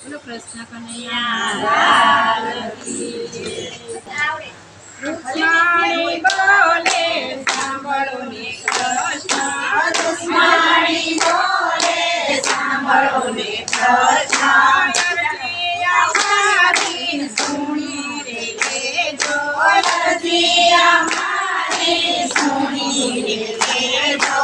બોલો કૃષ્ણ કનૈયા લાલ કી જય। રુક્ષ્મણી બોલે સાંભળો ને કૃષ્ણ, રુક્ષ્મણી બોલે સાંભળો ને કૃષ્ણ, અરજી અમારી સુણી રે લેજો, અરજી અમારી સુણી રે લેજો।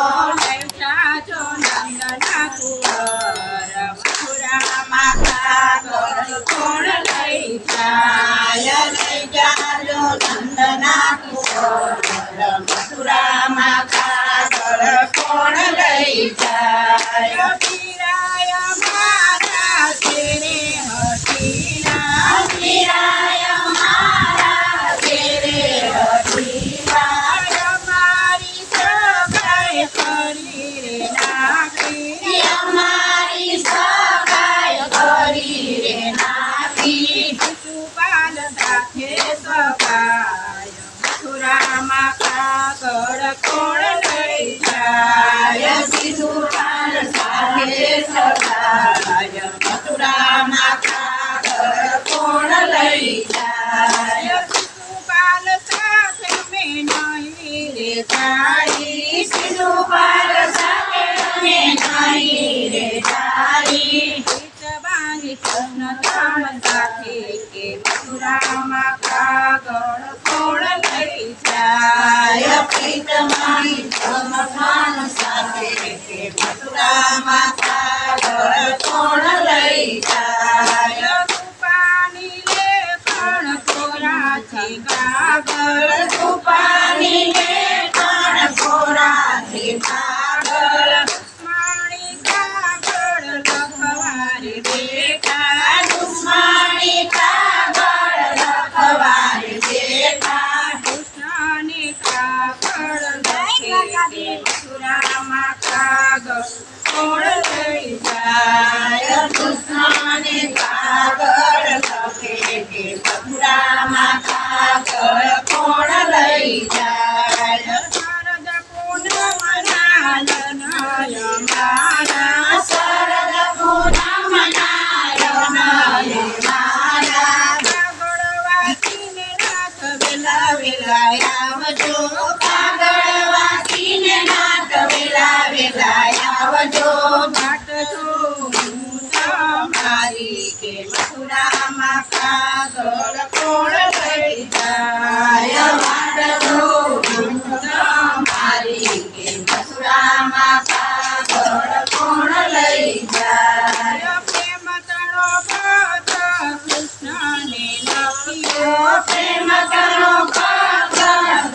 સાચો નંદના કુંવર મથુરામાં કાગળ કોણ લઈ જાય, લઈ જાજો નંદના કુંવર મથુરામાં કાગળ કોણ લઈ જાય। પીરાય મારા તેરે હઠીલા, પીરાય મારા તેરે હઠીલા, અમારી સગાઈ કરી રે નાખી, અમારી સગાઈ કરી રે નાખી। શિશુપાલ સાથે સગાય મથુરામાં કાગળ કોણ લઈ જાય, શિશુપાલ સાથે સગાય મથુરામાં કાગળ કોણ લઈ જાય। શિશુપાલ સાથે મેં નહીં રે જાઈ, શિશુપાલ સાથે મેં નહીં રે જાઈ। બાંધી કૃષ્ણ ધામ સાથે કે મથુરામાં કાગળ કોણ લઈ જાય, પ્રીતમાની ધર્મધામ સાથે કે મથુરામાં કાગળ કોણ લઈ જાય। રૂપાની લેખણ કોરાથી કાગળ, રૂપાની લેખણ કોરાથી કાગળ, દુશ્મણી કાગળ લખવારે બેઠા, દુશ્મણી કાગળ લખવારે બેઠા। કૃષ્ણને કાગળ લખે કે મથુરામાં કાગળ કોણ લઈ જાય, કૃષ્ણને કાગળ લખે કે મથુરામાં કાગળ કોણ લઈ જાય। શરદ પૂનમના લનય મારા, શરદ પૂનમના લનય મારા, કાગળ વાંચીને નાથ વેલા વેલા આવજો, કાગળ વાંચીને નાથ વેલા વેલા આવજો। માટજો તમારી કે મથુરામાં કાગળ કોણ લઈ જાય, માટજો તમારી કે મથુરામાં કાગળ કોણ લઈ જાય। પ્રેમ તણો ભજ કૃષ્ણને લખ્યો, પ્રેમ તણો ભજ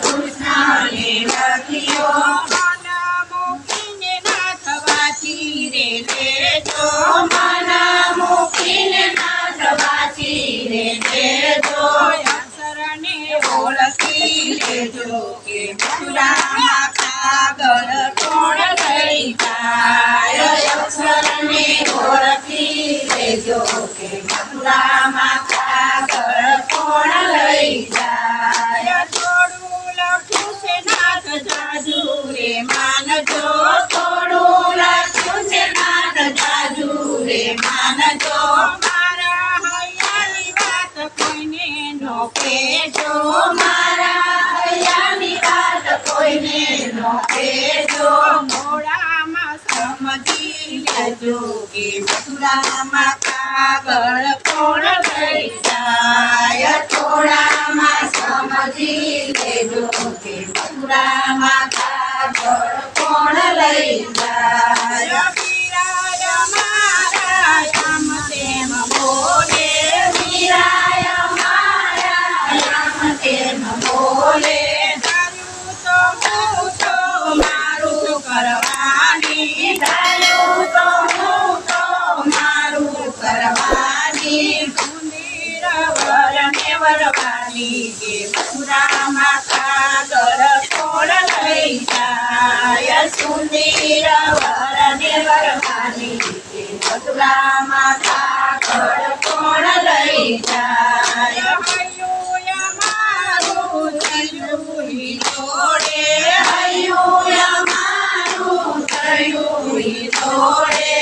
કૃષ્ણને લખ્યો, મન મૂકીને નાથ વાંચી રે લેજો, મન મૂકીને નાથ વાંચી રે લેજો। અક્ષરને ઓળખી લેજો કે મથુરામાં કાગળ કોણ લઈ જાય, અક્ષરને ઓળખી લેજો કે મથુરામાં કાગળ કોણ લઈ જાય। થોડું લખ્યું છે નાથ જાજુ રે માનજો, થોડું લખ્યું છે નાથ જાજુ રે માનજો। મારા હૈયાની વાત કોઈને નો કહેજો, મારા હૈયાની વાત કોઈને નો કહેજો। મોડામાં સમજી લેજો કે મથુરામાં કાગળ કોણ લઈ જાય, થોડામાં સમજી લેજો કે મથુરામાં કાગળ કોણ લઈ જાય। વીરાય મારા આમ તેમ બોલે, વીરાય મારા આમ તેમ બોલે, ધાર્યું તો મારું કરવાની, ધાર્યું તો મારું કરવાની। સુંદર વરને વરવાની કે મથુરામાં કાગળ કોણ લઈ જાય, સુંદર વરને વરવાની કે મથુરામાં કાગળ કોણ લઈ જાય। હૈયું અમારું થયું જોડે, હૈયું અમારું થયું જોડે,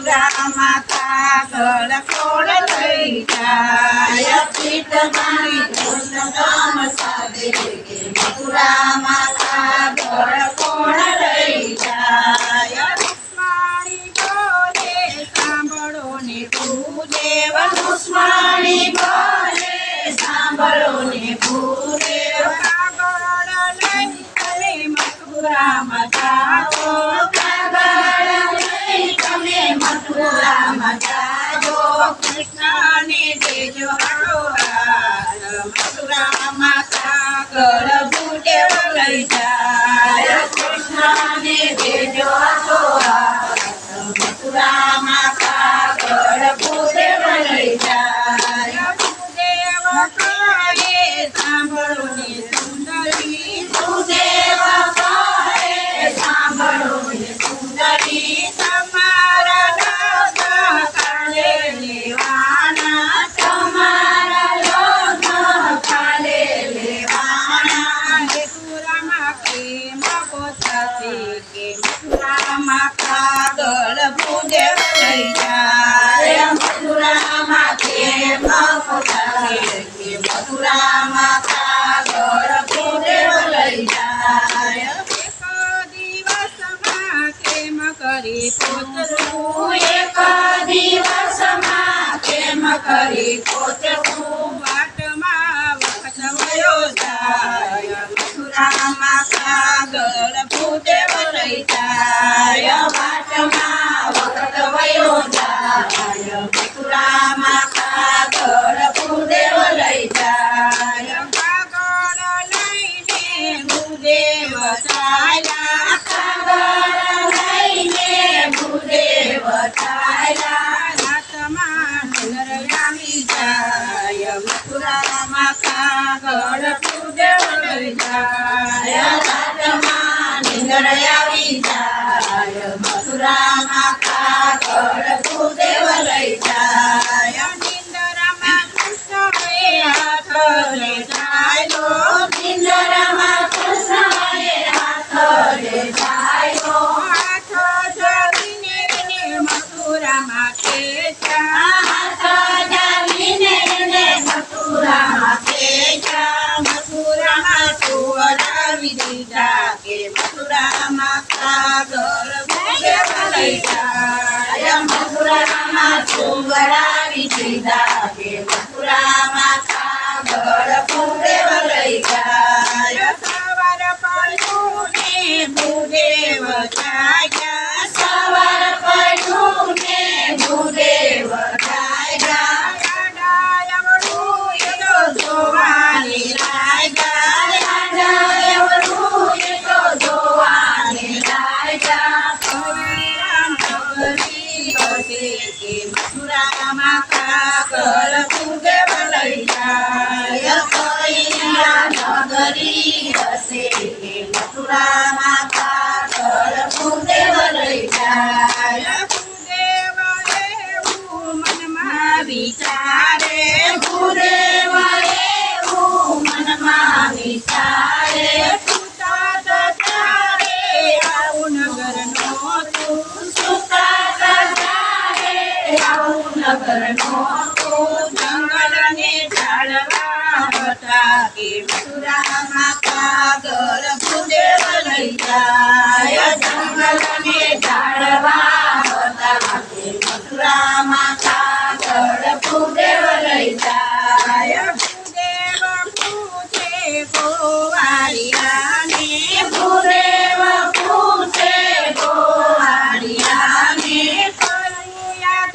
મથુરામાં કાગળ ફોડ લઈ જાય પીઠમાણી કૃષ્ણ સાથે કે મથુરામાં કાગળ ફોડ લઈ જાય રુક્ષ્મણી બોલે સાંભળો ને ભૂદેવ રુક્ષ્મણી બોલે સાંભળો ને ભૂદેવ કાગળ લઈ તમે મથુરામાં જાઓ કાગળ લઈ તમે મથુરામાં જાઓ કૃષ્ણને દેજો હાથ મથુરામાં કાગળ ભૂદેવ લઈ જાય કૃષ્ણને દેજો હાથ મથુરામાં કાગળ ભૂદેવ લઈ જાય ભૂદેવ કહે સાંભળો ને સુંદરી ભૂદેવ કહે સાંભળો ને સુંદરી તમારા લગ્ન કાલે લેવાના તમારા લગ્ન કાલે લેવાના મથુરામાં પ્રેમ પોતાશે કે મથુરામાં કાગળ ભૂદેવ લઈ જાય મથુરામાં પ્રેમ પોતાશે કે મથુરામાં કાગળ ભૂદેવ લઈ જાય એક દિવસમાં કેમ કરી પોતરું એક દિવસમાં કેમ કરી પોતરું વાટમાં વખત વયો જાય મથુરામાં કાગળ ભૂદેવ લઈ જાય વાટમાં વખત વયો જાય મથુરામાં કાગળ ભૂદેવ લઈ જાય કાગળ લઈને ભૂદેવ ચાલ્યા કાગળ લઈને ભૂદેવ ચાલ્યા રાતમાં નર આવી જાય મથુરામાં કાગળ ભૂદેવ લઈ જાય રાતમાં નિંદર આવી જાય મથુરામાં કાગળ ભૂદેવ લઈ જાય નિંદરમાં કૃષ્ણએ હાથ લે જાય નિંદરમાં કૃષ્ણએ હાથ લે જાય હાથ જોડીને મથુરામાં ખેંચ્યા હાથ જોડીને મથુરામાં ખેંચ્યા મથુરામાં સુવડાવી દીધા કે મથુરામાં કાગળ ભૂદેવ લઈ જાય મથુરામાં સુવડાવી દીધા કે મથુરામાં કાગળ ભૂદેવ લઈ જાય સવાર પડ્યું ને ભૂદેવ જાગ્યા સવાર પડ્યું ને ભૂદેવ જાગ્યા ડાયવડું એ તો જોવાની લાગ્યા ડાયવડું એ તો જોવાની લાગ્યા કવિરામ નગરી હશે કે મથુરામાં કાગળ ભૂદેવ લઈ જાય કવિરામ નગરી હશે કે મથુરામાં કાગળ ભૂદેવ લઈ જાય ભૂદેવ એવું મનમાં વિચારે ભૂદેવ એવું મનમાં વિચારે સુતા તારે આવું નગર નહોતું સુતા તારે આવું નગર નહોતું જંગલને ઝાડવા હતા કે મથુરામાં કાગળ ભૂદેવ લઈ જાય જંગલને ઝાડવા હતા કે મથુરામાં કાગળ ભૂદેવ લઈ જાય ભૂદેવ પૂછે ગોવાળિયાને ભૂદેવ પૂછે ગોવાળિયાને કયું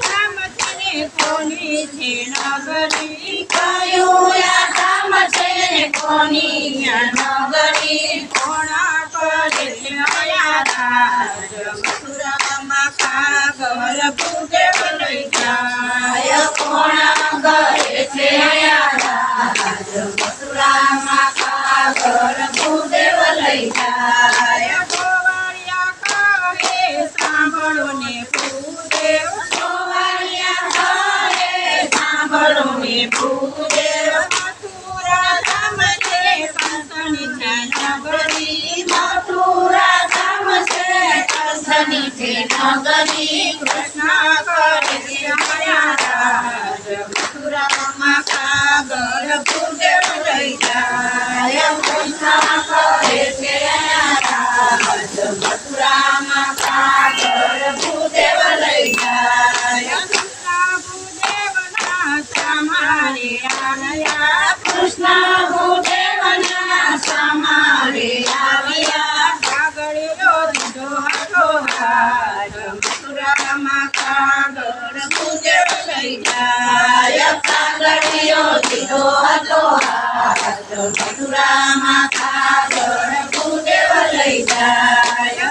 ધામ છે કોની છે નગરી કયું ધામ છે કોની નગરી કોણ કરે છે અયાદાજ મથુરામાં કાગળ ભૂદેવ લઈ જાય કોણ કરે છે અયાદાજ મથુરામાં કાગળ ભૂદેવ લઈ જાય ગોવાળિયા કહે સાંભળો ને ભૂદેવ ગોવાળિયા કહે સાંભળો ને ભૂદેવ મથુરા ધામ છે કંસની છે નગરી મથુરા ધામ છે કંસની છે નગરી કૃષ્ણ કરે છે માયા રાજ મથુરામાં કાગળ ભૂદેવ લઈ જાય કૃષ્ણ કરે છે રાજ મથુરામાં કાગળ ભૂદેવ લઈ જાય ભૂદેવના સમારે આવ્યા કૃષ્ણ ભૂદેવના સમારે આવ્યા કાગળિયો દીધો હતો હાથ મથુરામાં કાગળ ભૂદેવ લઈ જાય કાગળિયો દીધો હતો હાથ મથુરામાં કાગળ ભૂદેવ લઈ જાય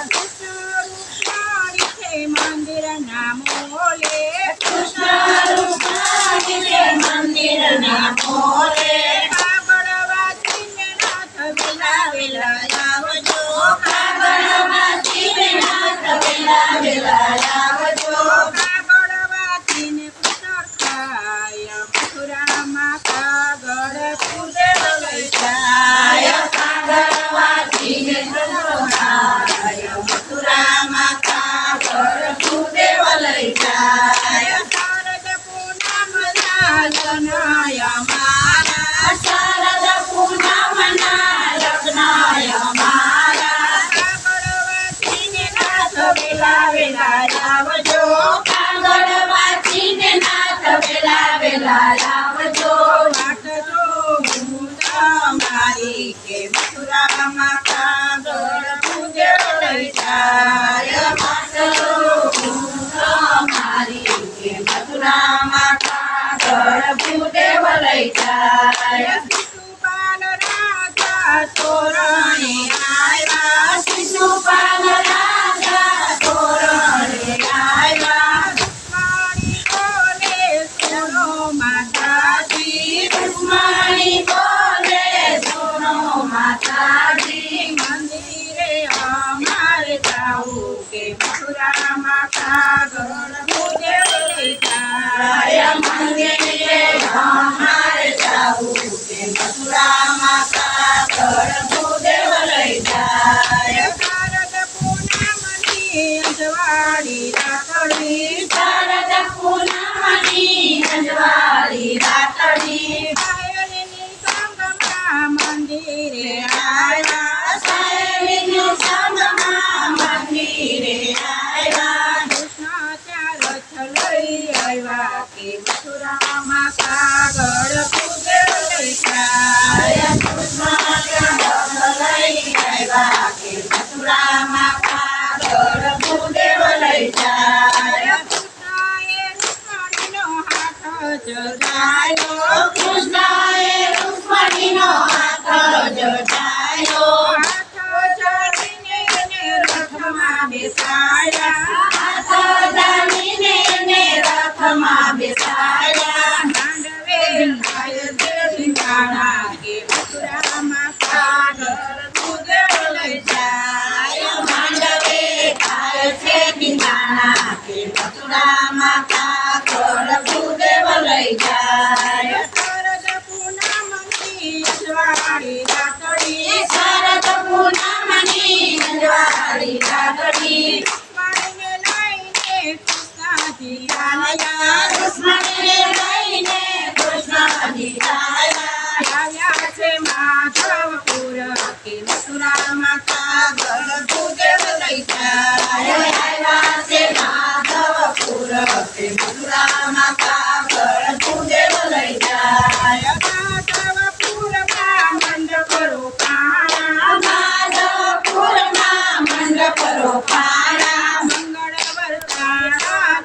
મંદિર ના મોલે કૃષ્ણ રૂપાણી છે મંદિર ના મોલે કાગળ વાંચીને નાથ વેલા વેલા આવજો કાગળ વાંચીને નાથ વેલા વેલા આવજો કાગળ વાંચીને કૃષ્ણ ખાય મથુરામાં કાગળ ભૂદેવ લઈ જાય કાગળ વાંચીને કૃષ્ણ ખાય મથુરામાં કાગળ ભૂદેવ લઈ જાય શારદ પૂનમના લગ્નય મારા શારદ પૂનમના લગ્નય મારા કાગળ વાંચીને નાથ વેલા વેલા આવજો કાગળ વાંચીને નાથ વેલા વેલા આવજો વાટ જો હું તમારી કે મથુરામાં કાગળ ભૂદેવ લઈ જાય વાટ જો હું તમારી કે મથુરામાં કાગળ ભૂદેવ લઈ જાય શિશુપાલ રાજા તોરણે આવ્યા શિશુપાલ રાજા તોરણે આવ્યા રૂકમણી બોલે સુનો માતાજી રૂકમણી બોલે સુનો માતાજી મંદિરે અમારે જાવું કે મથુરામાં કાગળ ભૂદેવ લઈ જાય મંદિરે અમારે જાવું કે મથુરામાં કાગળ ભૂદેવ લઈ જાય શારદ પૂનમની અંજવાળી રાતડી શારદ પૂનમની અંજવાળી રાતડી સાયલીની સંગમાં મંદિરે આવ્યા સાયલીની સંગમાં મંદિરે આવ્યા કૃષ્ણ ત્યાં રથ લઈ આવ્યા કે મથુરામાં કાગળ ભૂદેવ લઈ જાય કૃષ્ણ ત્યાં રથ લઈ આવ્યા કે મથુરામાં કાગળ ભૂદેવ લઈ જાય કૃષ્ણએ રૂકમણીનો હાથ જોડાયો કૃષ્ણએ રૂકમણીનો હાથ જોડાયો હાથ જોડીને એને રથમાં બેસાડ્યા હાથ જોડીને એને રથમાં બેસાડ્યા માંડવે થાય છે ઠિકાણા કે મથુરામાં કાગળ ભૂદેવ લઈ જાય માંડવે થાય છે ઠિકાણા કે મથુરામાં કાગળ ભૂદેવ લઈ જાય શારદ પૂનમની અંજવાળી રાતડી શારદ પૂનમની અંજવાળી રાતડી રૂકમણીને લઈને કૃષ્ણજી આવ્યા રૂકમણીને લઈને કૃષ્ણજી આવ્યા છે માધવપુર કે મથુરામાં કાગળ ભૂદેવ લઈ જાય આવ્યા છે માધવપુર કે મથુરામાં કાગળ ભૂદેવ લઈ જાય માધવપુરમાં મંડપ રોકાણા માધવપુરમાં મંડપ રોકાણા મંગળ વરસાણા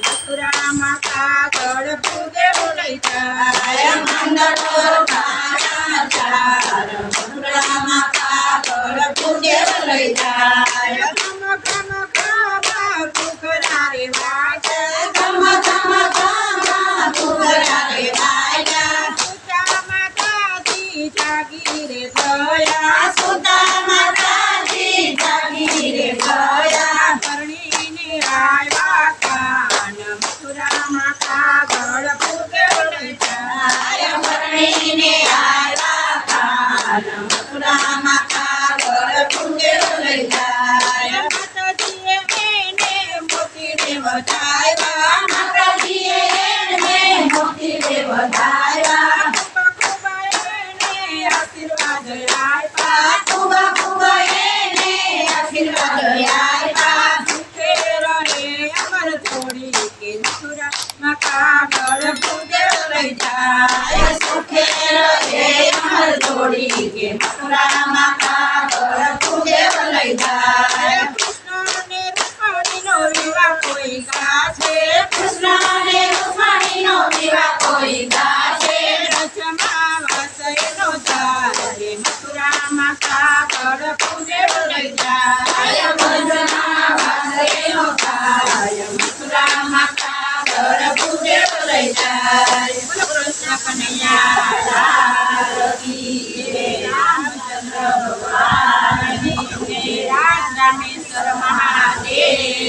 મથુરામાં કાગળ ભૂદેવ લઈ જાય મંગળ વરસાણા મથુરામાં કાગળ ભૂદેવ લઈ જાય ગમ ગમ ગમ ઘુઘરા રે વાગે ગમ ગમ ગમ ઘુઘરા રે વાગે સુતા માતાજી જાગી રે થયા સુતા માતાજી જાગી રે આવ્યા સુખે રહે અમર થોડી કે મથુરામાં કાગળ ભૂદેવ લઈ જાય સુખે રહે અમર થોડી કે મથુરામાં કાગળ ભૂદેવ લઈ જાય કૃષ્ણ અને રૂકમણીનો વિવાહ કોઈ ગાશે કૃષ્ણ અને રૂકમણીનો વિવાહ કોઈ ગાશે રચમાં વાસયનો જાય મથુરામાં કાગળ ભૂદેવ લઈ જાય રચમાં વાસયનો જાય મથુરામાં કાગળ ભૂદેવ લઈ જાય બોલો કૃષ્ણ કનૈયા લાલ કી જય રામચંદ્ર ભગવાનની જય રાજ રામેશ્વર મહાદેવ